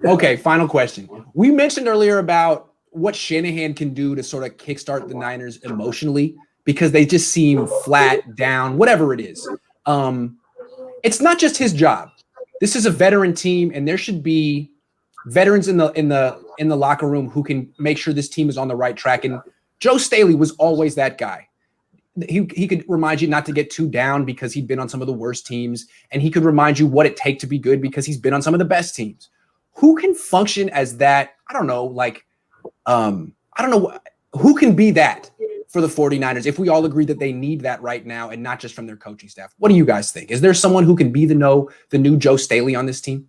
Okay, final question. We mentioned earlier about what Shanahan can do to sort of kickstart the Niners emotionally because they just seem flat, down, whatever it is. It's not just his job. This is a veteran team, and there should be veterans in the locker room who can make sure this team is on the right track. And Joe Staley was always that guy. He could remind you not to get too down because he'd been on some of the worst teams, and he could remind you what it takes to be good because he's been on some of the best teams. Who can function as that? I don't know, who can be that for the 49ers if we all agree that they need that right now and not just from their coaching staff. What do you guys think? Is there someone who can be the new Joe Staley on this team?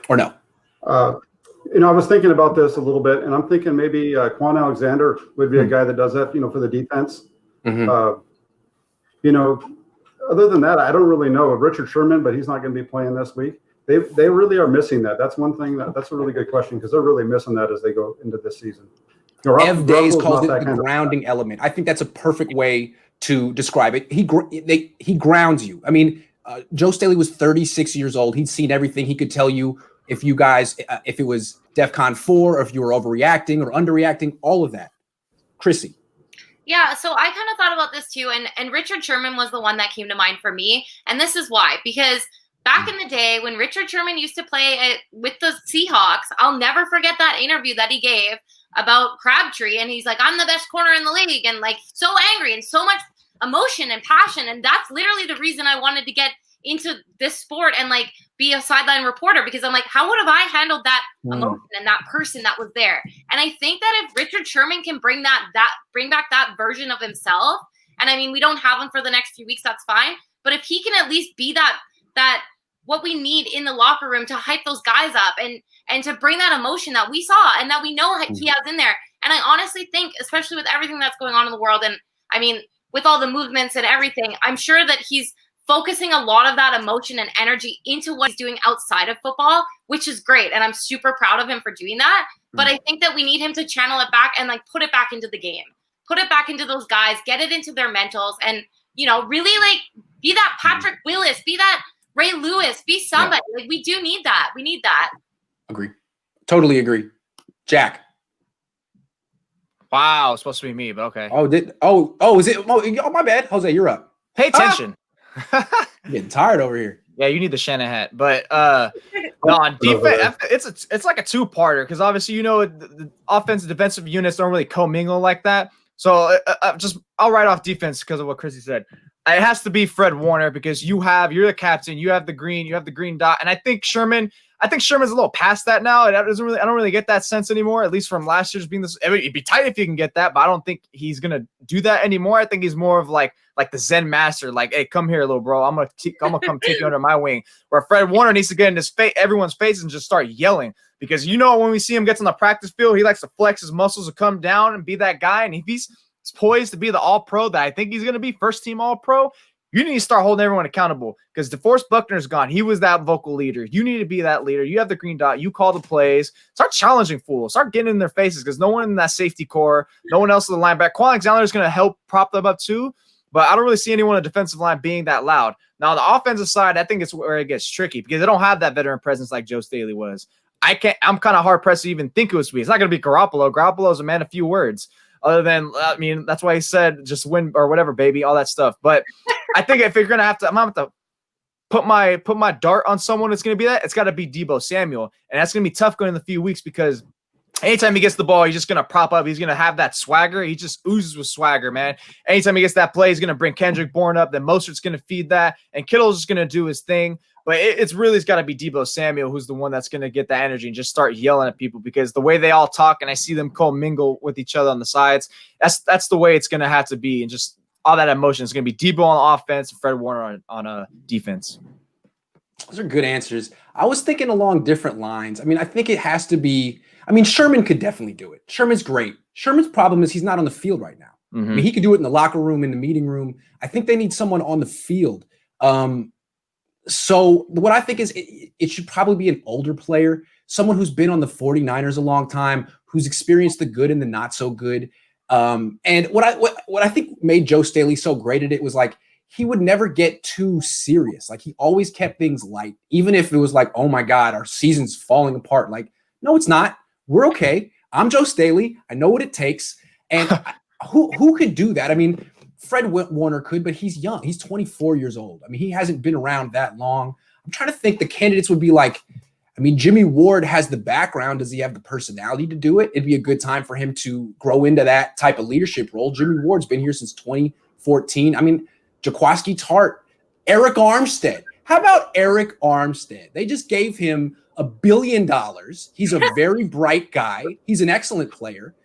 Or no? I was thinking about this a little bit, and I'm thinking maybe Quan Alexander would be a guy that does that, for the defense. Mm-hmm. Other than that, I don't really know. Richard Sherman, but he's not going to be playing this week. They really are missing that. That's one thing that's a really good question because they're really missing that as they go into this season. Ev Days calls it the grounding element. I think that's a perfect way to describe it. He grounds you. I mean, Joe Staley was 36 years old. He'd seen everything. He could tell you if you guys, if it was DEFCON 4 or if you were overreacting or underreacting, all of that. Chrissy. Yeah, so I kind of thought about this too, and Richard Sherman was the one that came to mind for me, and this is why. Because back in the day when Richard Sherman used to play with the Seahawks, I'll never forget that interview that he gave about Crabtree, and he's like, I'm the best corner in the league, and like so angry and so much emotion and passion, and that's literally the reason I wanted to get into this sport and like be a sideline reporter, because I'm like, how would have I handled that emotion and that person that was there? And I think that if Richard Sherman can bring back that version of himself, and I mean, we don't have him for the next few weeks, that's fine, but if he can at least be that what we need in the locker room to hype those guys up and to bring that emotion that we saw and that we know he has in there. And I honestly think, especially with everything that's going on in the world, and I mean, with all the movements and everything, I'm sure that he's focusing a lot of that emotion and energy into what he's doing outside of football, which is great. And I'm super proud of him for doing that. But I think that we need him to channel it back and like put it back into the game, put it back into those guys, get it into their mentals, and, really like be that Patrick Willis, be that Ray Lewis, be somebody. Yeah. Like we do need that. We need that. Agree. Totally agree. Jack. Wow, it's supposed to be me, but okay. Is it? Oh, my bad. Jose, you're up. Pay attention. I'm getting tired over here. Yeah, you need the Shanahan hat. But no, on defense, it's like a two-parter because obviously, the offensive defensive units don't really commingle like that. So I'll write off defense because of what Chrissy said. It has to be Fred Warner because you're the captain, you have the green dot, and I think Sherman's a little past that now. I don't really get that sense anymore, at least from last year's being this. It'd be tight if you can get that, but I don't think he's gonna do that anymore. I think he's more of like the Zen master, like, hey, come here, little bro. I'm gonna come take you under my wing. Where Fred Warner needs to get in his face, everyone's face, and just start yelling because when we see him get on the practice field, he likes to flex his muscles to come down and be that guy. And if he's poised to be the All-Pro that I think he's gonna be, first team All-Pro, you need to start holding everyone accountable because DeForest Buckner's gone. He was that vocal leader. You need to be that leader. You have the green dot. You call the plays. Start challenging fools. Start getting in their faces because no one in that safety core, no one else in the linebacker. Quan Alexander is going to help prop them up too, but I don't really see anyone on the defensive line being that loud. Now, on the offensive side, I think it's where it gets tricky because they don't have that veteran presence like Joe Staley was. I'm kind of hard-pressed to even think it was me. It's not going to be Garoppolo. Garoppolo's a man of few words. Other than, I mean, that's why he said just win or whatever, baby, all that stuff. But I think if you're gonna I'm gonna have to put my dart on someone that's gonna be that, it's got to be Deebo Samuel, and that's gonna be tough going in the few weeks because anytime he gets the ball, he's just gonna prop up. He's gonna have that swagger. He just oozes with swagger, man. Anytime he gets that play, he's gonna bring Kendrick Bourne up. Then Mostert's gonna feed that, and Kittle's just gonna do his thing. But it's got to be Deebo Samuel who's the one that's going to get that energy and just start yelling at people because the way they all talk and I see them commingle with each other on the sides, that's the way it's going to have to be. And just all that emotion is going to be Deebo on offense and Fred Warner on defense. Those are good answers. I was thinking along different lines. I mean, I think it has to be – I mean, Sherman could definitely do it. Sherman's great. Sherman's problem is he's not on the field right now. Mm-hmm. I mean, he could do it in the locker room, in the meeting room. I think they need someone on the field. So what I think is it should probably be an older player, someone who's been on the 49ers a long time, who's experienced the good and the not so good. And what I think made Joe Staley so great at it was like he would never get too serious. Like he always kept things light, even if it was like, oh my God, our season's falling apart. Like, no, it's not. We're okay. I'm Joe Staley. I know what it takes. And who could do that? I mean, Fred Warner could, but he's young. He's 24 years old. I mean, he hasn't been around that long. I'm trying to think the candidates would be like, I mean, Jimmy Ward has the background. Does he have the personality to do it? It'd be a good time for him to grow into that type of leadership role. Jimmy Ward's been here since 2014. I mean, Jaquaski Tart, Eric Armstead. How about Eric Armstead? They just gave him $1 billion. He's a very bright guy. He's an excellent player.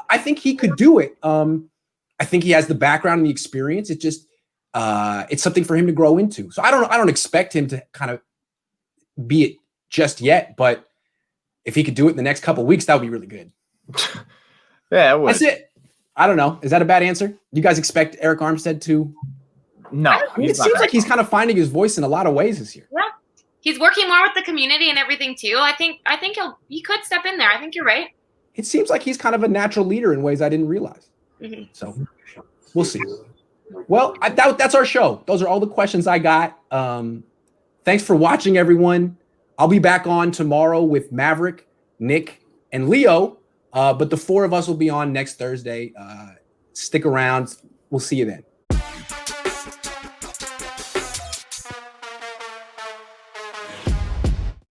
I think he could do it. I think he has the background and the experience. It just it's something for him to grow into. So I don't expect him to kind of be it just yet, but if he could do it in the next couple of weeks, that would be really good. Yeah, it would. That's it. I don't know. Is that a bad answer? You guys expect Eric Armstead to? No. I mean, it seems like he's kind of finding his voice in a lot of ways this year. Yeah. He's working more with the community and everything too. I think he could step in there. I think you're right. It seems like he's kind of a natural leader in ways I didn't realize. Mm-hmm. So we'll see. Well, that's our show. Those are all the questions I got. Thanks for watching, everyone. I'll be back on tomorrow with Maverick, Nick, and Leo. But the four of us will be on next Thursday. Stick around. We'll see you then.